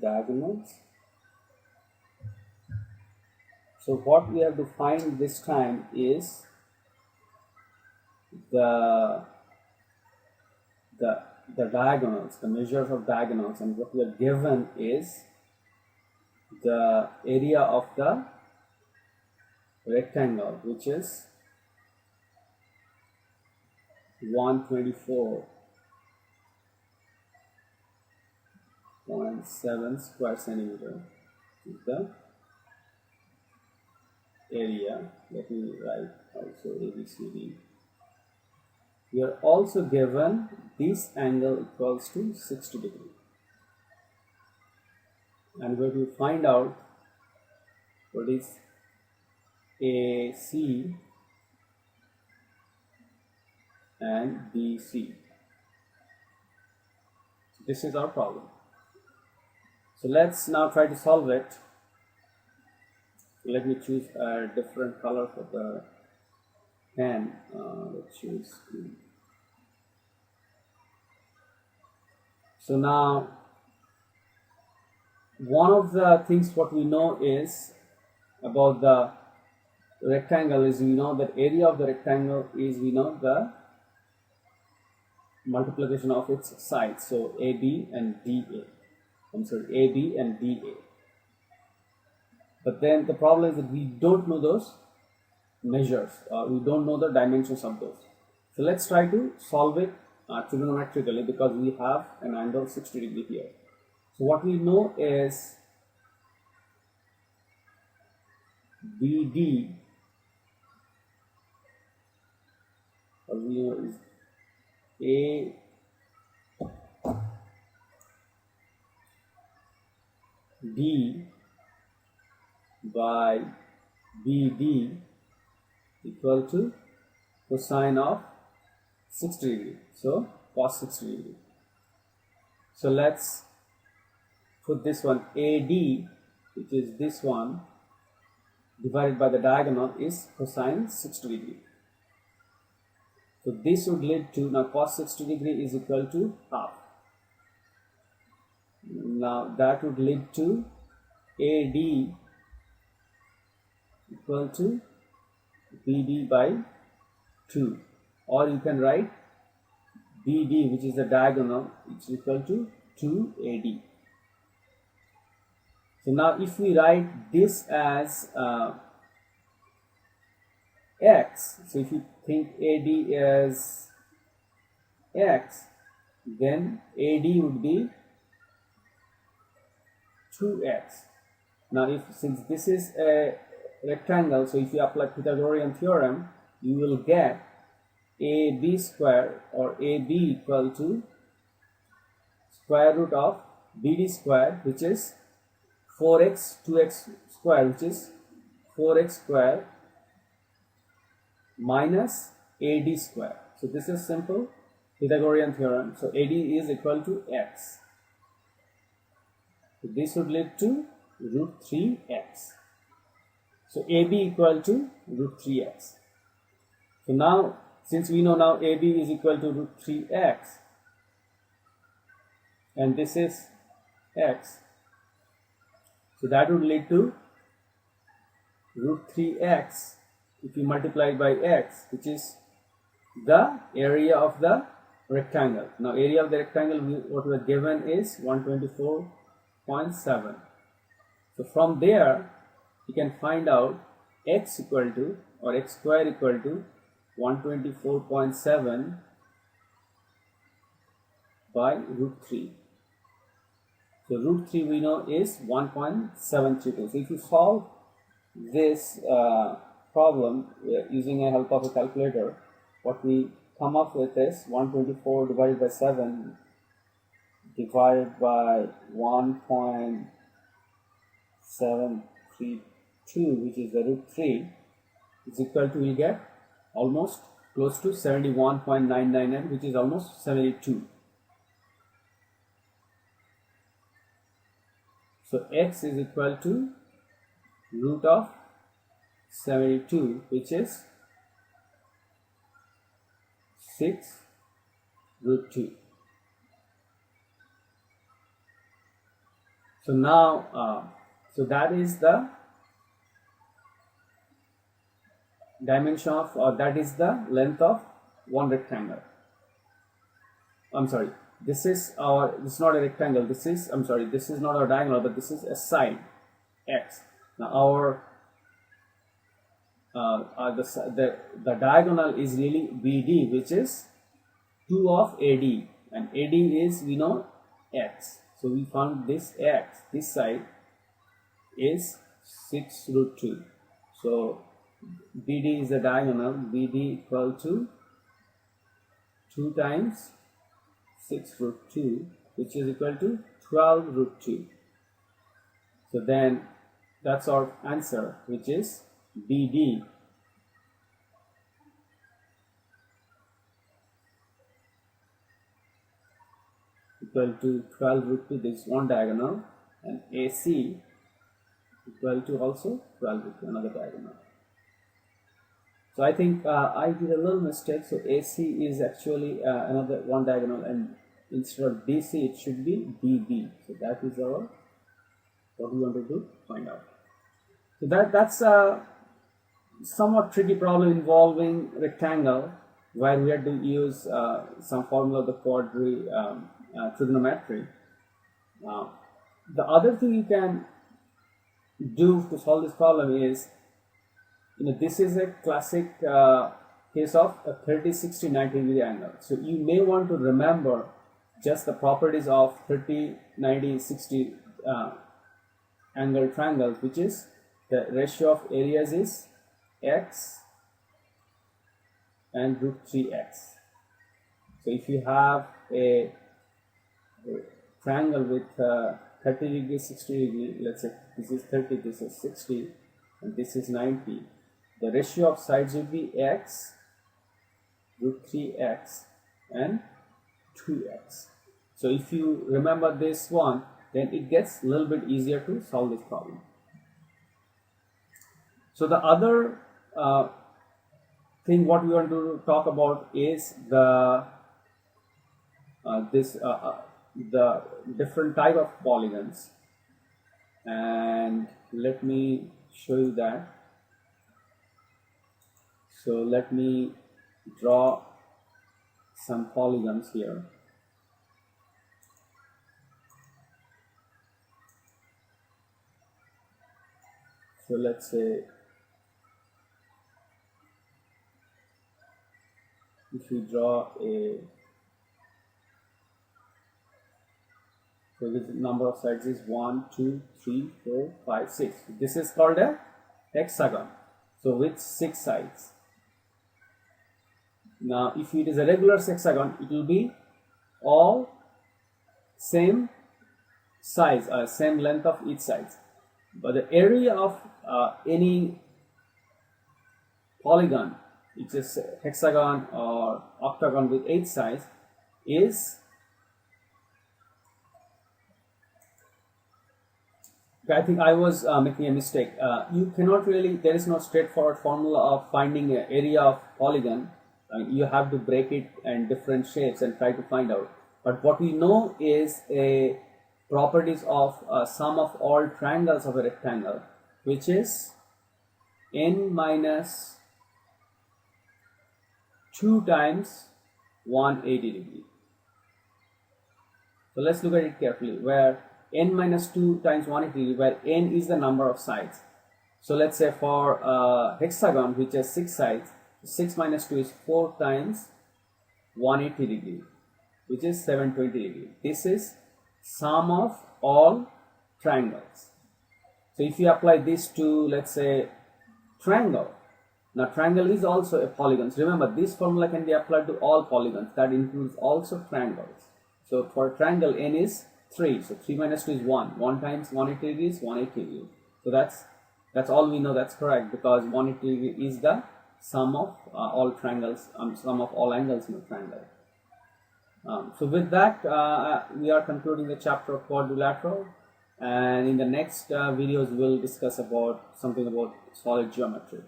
diagonals. So what we have to find this time is the diagonals, the measures of diagonals, and what we are given is the area of the rectangle, which is 124.7 square centimeter is the area. Let me write also ABCD. We are also given this angle equals to 60 degree, and we will find out what is AC and BC. This is our problem. So let's now try to solve it. Let me choose a different color for the pen. Let's choose green. So now, one of the things what we know is about the rectangle is we know that area of the rectangle is we know the multiplication of its sides. So AB and DA. AB and DA. But then the problem is that we don't know those measures, we don't know the dimensions of those. So let's try to solve it trigonometrically, because we have an angle 60 degree here. So what we know is BD, or we know is AD by BD equal to cosine of 60 degree, so cos 60 degree. So let's put this one AD, which is this one, divided by the diagonal is cosine 60 degree. So this would lead to, now cos 60 degree is equal to half. Now that would lead to AD equal to BD by 2, or you can write BD, which is the diagonal, it's equal to 2AD. So now if we write this as x, so if you think AD as x, then AD would be 2x. Now since this is a rectangle, so if you apply Pythagorean theorem, you will get AB square or AB equal to square root of BD square, which is 4x 2x square, which is 4x square minus AD square. So this is simple Pythagorean theorem. So AD is equal to x. So this would lead to root 3x. So AB equal to root 3x. So now, since we know now AB is equal to root 3x, and this is x, so that would lead to root 3x if you multiply by x, which is the area of the rectangle. Now area of the rectangle, what we are given is 124.7. So from there you can find out x equal to, or x square equal to 124.7 by root 3. So root 3 we know is 1.732. So if you solve this problem using the help of a calculator, what we come up with is 124 divided by 7 divided by 1.732, which is the root 3, is equal to, we get almost close to 71.999, which is almost 72. So x is equal to root of 72, which is 6 root 2. So now, so that is the dimension of, or that is the length of one rectangle. I'm sorry, this is not a rectangle, this is, I'm sorry, this is not a diagonal, but this is a side x. Now our the diagonal is really BD, which is 2 of AD, and AD is, we know, x. So we found this x, this side is 6 root 2. So BD is the diagonal, BD equal to 2 times 6 root 2, which is equal to 12 root 2. So then that's our answer, which is BD equal to 12 root 2, this is one diagonal, and AC equal to also 12 root 2, another diagonal. So I think I did a little mistake. So AC is actually another one diagonal, and instead of DC it should be DB. So that is our what we wanted to find out. So that's a somewhat tricky problem involving rectangle, where we had to use some formula of the trigonometry. The other thing you can do to solve this problem is, this is a classic case of a 30, 60, 90 degree angle. So you may want to remember just the properties of 30, 90, 60 angle triangles, which is the ratio of areas is x and root 3x. So if you have a triangle with 30 degree, 60 degree, let's say this is 30, this is 60, and this is 90, the ratio of sides will be x, root 3x, and 2x. So if you remember this one, then it gets a little bit easier to solve this problem. So the other thing what we want to talk about is the different type of polygons, and let me show you that. So let me draw some polygons here. So let's say if you draw so this number of sides is 1, 2, 3, 4, 5, 6. This is called a hexagon. So with 6 sides. Now if it is a regular hexagon, it will be all same size, same length of each side. But the area of any polygon, which is hexagon or octagon with 8 sides, is, I think I was making a mistake. You cannot really, there is no straightforward formula of finding an area of polygon. You have to break it in different shapes and try to find out. But what we know is a properties of sum of all triangles of a rectangle, which is n minus 2 times 180 degree. So let's look at it carefully, where n minus 2 times 180 degree, where n is the number of sides. So let's say for a hexagon which has 6 sides, 6 minus 2 is 4 times 180 degree, which is 720 degree. This is sum of all triangles. So if you apply this to, let's say, triangle, now triangle is also a polygon. So remember, this formula can be applied to all polygons. That includes also triangles. So for triangle, n is 3. So 3 minus 2 is 1. 1 times 180 degree is 180 degree. So that's all we know. That's correct, because 180 degree is the sum of all triangles, sum of all angles in a triangle. So with that, we are concluding the chapter of quadrilateral, and in the next videos we'll discuss about something about solid geometry.